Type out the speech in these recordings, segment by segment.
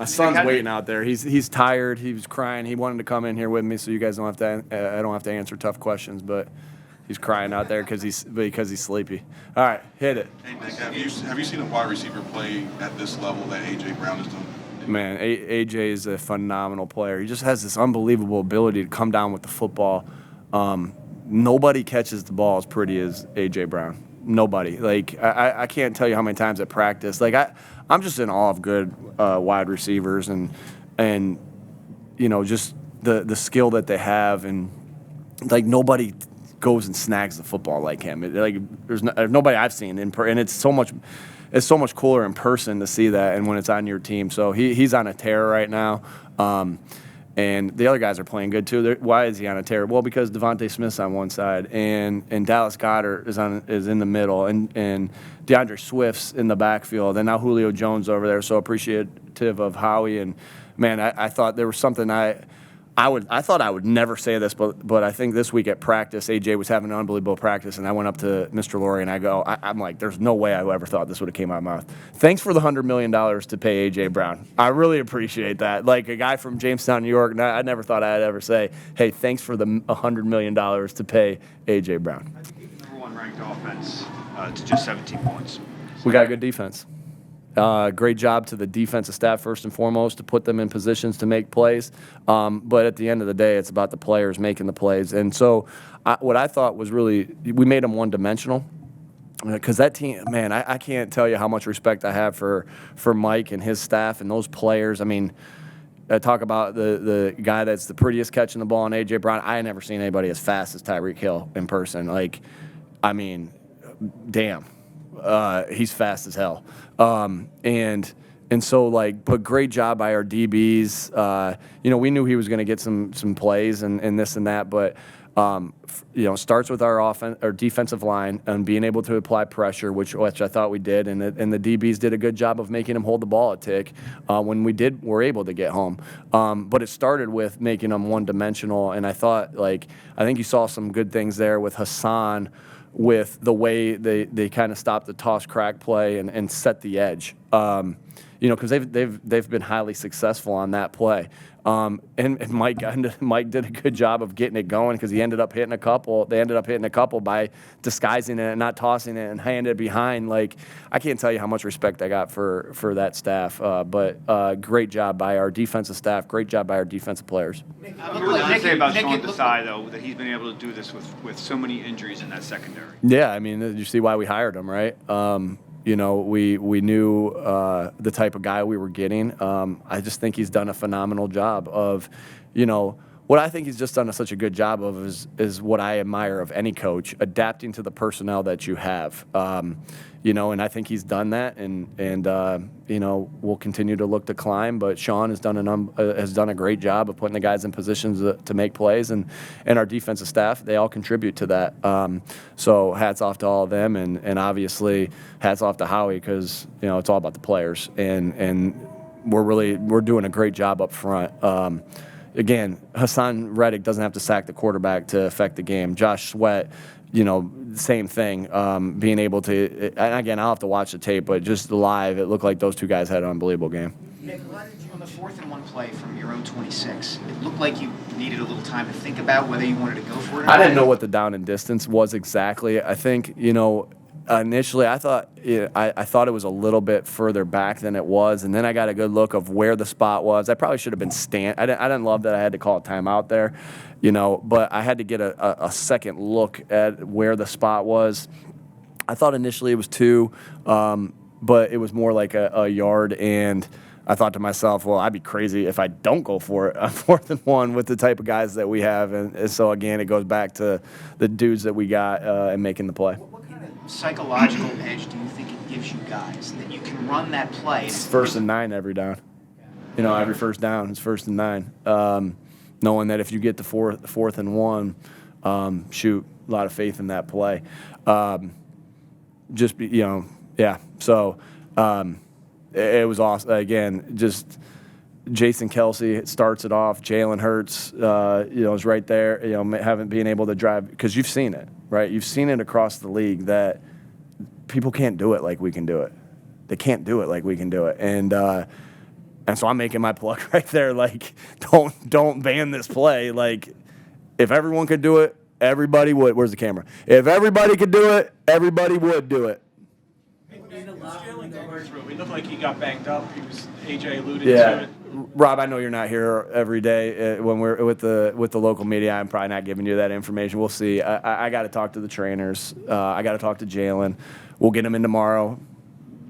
My son's waiting out there. He's tired. He was crying. He wanted to come in here with me, so you guys don't have to. I don't have to answer tough questions, but he's crying out there because he's sleepy. All right, hit it. Hey Nick, have you seen a wide receiver play at this level that AJ Brown is doing? Man, AJ is a phenomenal player. He just has this unbelievable ability to come down with the football. Nobody catches the ball as pretty as AJ Brown. Nobody. Like I can't tell you how many times at practice. Like I'm just in awe of good wide receivers and you know just the skill that they have, and like nobody goes and snags the football like him. There's nobody I've seen and it's so much cooler in person to see that, and when it's on your team. So he's on a tear right now. And the other guys are playing good too. Why is he on a tear? Well, because Devontae Smith's on one side, and Dallas Goedert is in the middle, and DeAndre Swift's in the backfield, and now Julio Jones over there. So appreciative of Howie. And man, I thought there was something I thought I would never say this, but I think this week at practice, AJ was having an unbelievable practice, and I went up to Mr. Laurie and I'm like, there's no way I ever thought this would have came out of my mouth. Thanks for the $100 million to pay AJ Brown. I really appreciate that. Like a guy from Jamestown, New York, I never thought I'd ever say, hey, thanks for the $100 million to pay AJ Brown. I think the number one ranked offense to just 17 points. We got a good defense. Great job to the defensive staff, first and foremost, to put them in positions to make plays. But at the end of the day, it's about the players making the plays. And so what I thought was we made them one-dimensional. Because that team, man, I can't tell you how much respect I have for Mike and his staff and those players. I mean, I talk about the guy that's the prettiest catching the ball in A.J. Brown. I ain't never seen anybody as fast as Tyreek Hill in person. Like, I mean, damn. He's fast as hell. And so, like, but great job by our DBs. We knew he was going to get some plays and this and that, but, starts with our defensive line and being able to apply pressure, which I thought we did. And the DBs did a good job of making him hold the ball a tick when we're able to get home. But it started with making them one-dimensional. And I think you saw some good things there with Hassan, with the way they kind of stopped the toss crack play and set the edge, because they've been highly successful on that play. And Mike did a good job of getting it going because he ended up hitting a couple. They ended up hitting a couple by disguising it and not tossing it and handing it behind. Like, I can't tell you how much respect I got for that staff. But great job by our defensive staff. Great job by our defensive players. What does it say about Sean Desai, though, that he's been able to do this with so many injuries in that secondary? Yeah, I mean, you see why we hired him, right? We knew the type of guy we were getting. I just think he's done a phenomenal job of, what I think he's just done such a good job of is what I admire of any coach, adapting to the personnel that you have. And I think he's done that, and we'll continue to look to climb. But Sean has done a great job of putting the guys in positions to make plays, and our defensive staff, they all contribute to that. So hats off to all of them, and obviously hats off to Howie because it's all about the players, and we're doing a great job up front. Again, Hassan Reddick doesn't have to sack the quarterback to affect the game. Josh Sweat, same thing. Being able to, and again, I'll have to watch the tape, but just live, it looked like those two guys had an unbelievable game. Nick, why did you on the 4th-and-1 play from your own 26? It looked like you needed a little time to think about whether you wanted to go for it or not. I didn't know what the down and distance was exactly. I think, initially I thought it was a little bit further back than it was, and then I got a good look of where the spot was. I probably should have been I didn't love that I had to call a timeout there, but I had to get a second look at where the spot was. I thought initially it was 2, but it was more like a yard, and I thought to myself, well, I'd be crazy if I don't go for it on 4th-and-1 with the type of guys that we have. And so, again, it goes back to the dudes that we got and making the play. What kind of psychological edge do you think it gives you guys that you can run that play? It's 1st and 9 every down. Every first down is 1st and 9. Knowing that if you get to 4th and 1, a lot of faith in that play. So it was awesome. Again, just Jason Kelsey starts it off. Jalen Hurts, is right there. Haven't been able to drive because you've seen it, right? You've seen it across the league that people can't do it like we can do it. They can't do it like we can do it, and And so I'm making my plug right there. Like, don't ban this play. Like, if everyone could do it, everybody would. Where's the camera? If everybody could do it, everybody would do it. It looked like he got banged up. AJ alluded Yeah. to it. Rob, I know you're not here every day when we're with the local media. I'm probably not giving you that information. We'll see. I got to talk to the trainers. I got to talk to Jalen. We'll get him in tomorrow.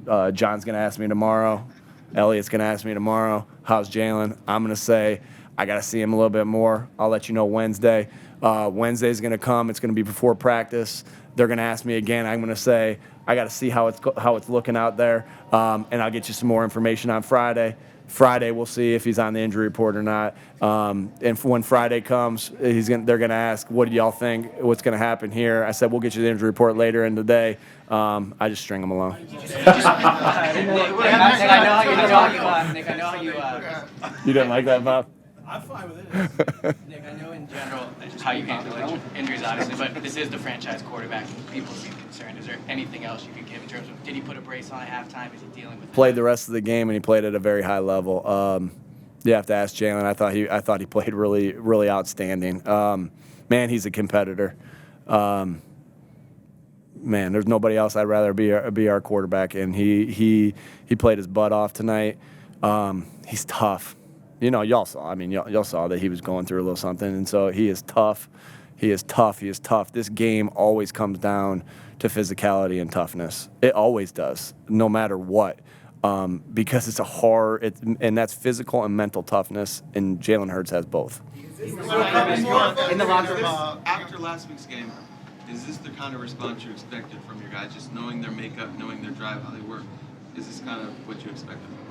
John's going to ask me tomorrow. Elliot's going to ask me tomorrow. How's Jalen? I'm going to say I got to see him a little bit more. I'll let you know Wednesday. Wednesday's going to come. It's going to be before practice. They're going to ask me again. I'm going to say I got to see how it's looking out there, and I'll get you some more information on Friday. Friday, we'll see if he's on the injury report or not. And when Friday comes, they're going to ask, what do y'all think? What's going to happen here? I said, we'll get you the injury report later in the day. I just string them along. Nick, I know how you You didn't like that, Bob? I'm fine with it. Nick, I know in general how you handle injuries, obviously, but this is the franchise quarterback. People seem concerned. Is there anything else you could give in terms of, did he put a brace on at halftime? Is he dealing with Played the rest of the game, and he played at a very high level. You have to ask Jalen. I thought he played really, really outstanding. Man, he's a competitor. Man, there's nobody else I'd rather be our quarterback, and he played his butt off tonight. He's tough. You know, y'all saw. I mean, y'all saw that he was going through a little something, and so he is tough. He is tough. He is tough. This game always comes down to physicality and toughness. It always does, no matter what, because it's and that's physical and mental toughness, and Jalen Hurts has both. in the locker room. After last week's game, is this the kind of response you expected from your guys? Just knowing their makeup, knowing their drive, how they work. Is this kind of what you expected from them?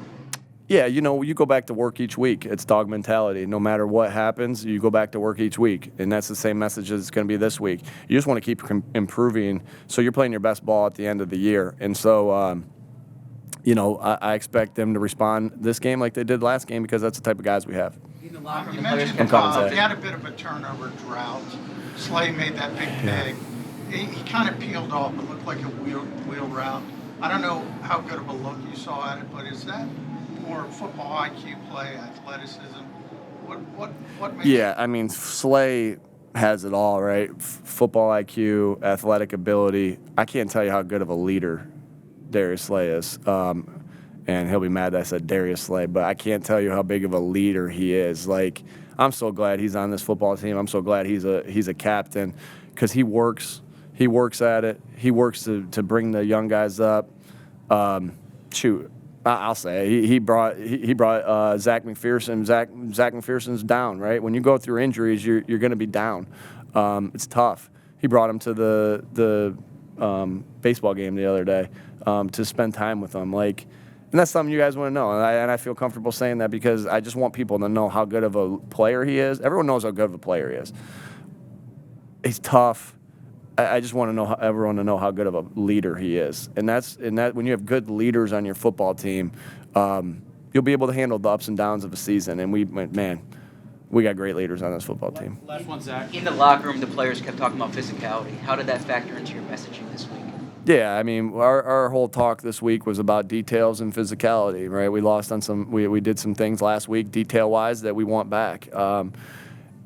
Yeah, you know, you go back to work each week. It's dog mentality. No matter what happens, you go back to work each week. And that's the same message as it's going to be this week. You just want to keep improving so you're playing your best ball at the end of the year. And so, you know, I expect them to respond this game like they did last game because that's the type of guys we have. You mentioned he had a bit of a turnover drought. Slay made that big peg. He kind of peeled off. It looked like a wheel route. I don't know how good of a look you saw at it, but is that more football IQ play, athleticism? What makes Yeah, I mean, Slay has it all, right? Football IQ, athletic ability. I can't tell you how good of a leader Darius Slay is. And he'll be mad that I said Darius Slay, but I can't tell you how big of a leader he is. Like, I'm so glad he's on this football team. I'm so glad he's a captain because he works at it. He works to bring the young guys up. I'll say it. He brought Zach McPherson. Zach McPherson's down, right? When you go through injuries, you're going to be down. It's tough. He brought him to the baseball game the other day to spend time with him. Like, and that's something you guys want to know. And I feel comfortable saying that because I just want people to know how good of a player he is. Everyone knows how good of a player he is. He's tough. I just want everyone to know how good of a leader he is, and that when you have good leaders on your football team, you'll be able to handle the ups and downs of a season. And we got great leaders on this football team. Last one, Zach. In the locker room, the players kept talking about physicality. How did that factor into your messaging this week? Yeah, I mean, our whole talk this week was about details and physicality, right? We lost on we did some things last week, detail-wise, that we want back.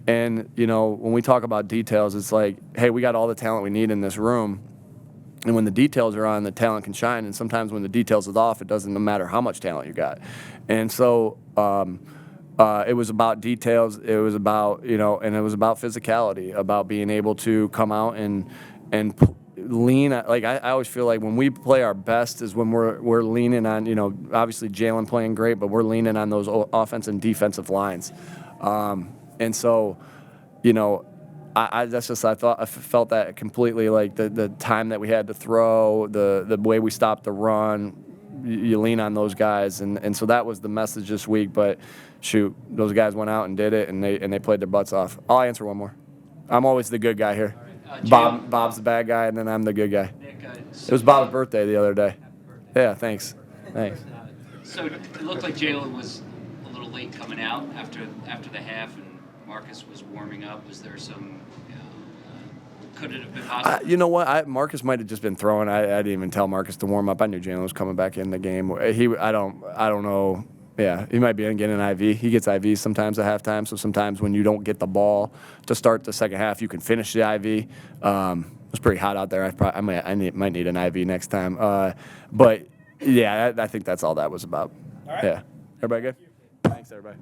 And, you know, when we talk about details, it's like, hey, we got all the talent we need in this room. And when the details are on, the talent can shine. And sometimes when the details is off, it doesn't matter how much talent you got. And so it was about details. It was about, you know, and it was about physicality, about being able to come out and lean. Like, I always feel like when we play our best is when we're leaning on, you know, obviously Jalen playing great, but we're leaning on those offensive and defensive lines. And so, you know, I felt that completely, like the time that we had to throw, the way we stopped the run, you lean on those guys, and so that was the message this week. But shoot, those guys went out and did it, and they played their butts off. I'll answer one more. I'm always the good guy here. Bob's the bad guy, and then I'm the good guy. Nick, it was Bob's birthday the other day. Yeah, thanks. So it looked like Jalen was a little late coming out after the half, and Marcus was warming up. Was there some? Could it have been possible? You know what? Marcus might have just been throwing. I didn't even tell Marcus to warm up. I knew Jalen was coming back in the game. I don't know. Yeah, he might be getting an IV. He gets IVs sometimes at halftime. So sometimes when you don't get the ball to start the second half, you can finish the IV. It was pretty hot out there. I might need an IV next time. But yeah, I think that's all that was about. All right. Yeah. Everybody good? Thanks, everybody.